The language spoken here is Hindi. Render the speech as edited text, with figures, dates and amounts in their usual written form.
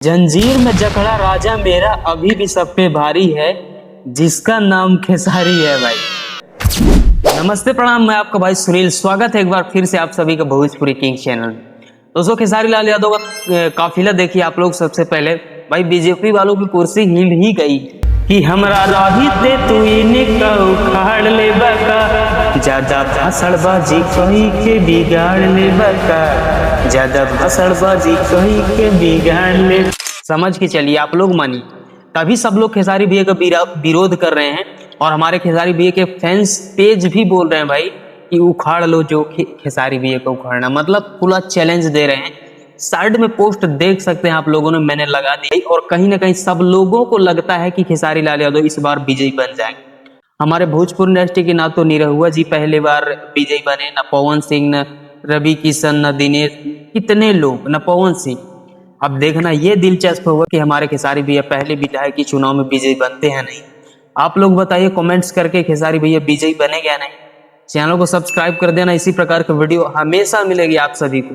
जंजीर में जकड़ा राजा मेरा अभी भी सब पे भारी है, जिसका नाम खेसारी है भाई। नमस्ते प्रणाम, मैं आपका भाई सुनील। स्वागत है एक बार फिर से आप सभी का भोजपुरी किंग चैनल। दोस्तों, खेसारी लाल यादव का काफिला देखिए आप लोग। सबसे पहले भाई बीजेपी वालों की कुर्सी हिल ही गई कि हमरा राही ते तू इनका उखाड़ ले बका, ज्यादा भाषणबाजी कही के बिगाड़ ले बका, ज्यादा भाषणबाजी कही के बिगाड़ ले। समझ के चलिए आप लोग मानिए, तभी सब लोग खेसारी भैया का विरोध कर रहे हैं। और हमारे खेसारी भैया के फैंस पेज भी बोल रहे हैं भाई कि उखाड़ लो जो खेसारी भैया को उखाड़ना, मतलब खुला चैलेंज दे रहे हैं। साइड में पोस्ट देख सकते हैं आप लोगों ने, मैंने लगा दी। और कहीं ना कहीं सब लोगों को लगता है कि खेसारी लाल यादव इस बार विजयी बन जाएंगे। हमारे भोजपुरी इंडस्ट्री के ना तो निरहुआ जी पहले बार विजयी बने, न पवन सिंह, न रवि किशन, न दिनेश, कितने लोग, न पवन सिंह। अब देखना ये दिलचस्प होगा कि हमारे खेसारी भैया पहले विधायक चुनाव में विजयी बनते हैं नहीं। आप लोग बताइए कमेंट्स करके, खेसारी भैया विजयी बने क्या नहीं। चैनल को सब्सक्राइब कर देना, इसी प्रकार का वीडियो हमेशा मिलेगी आप सभी को।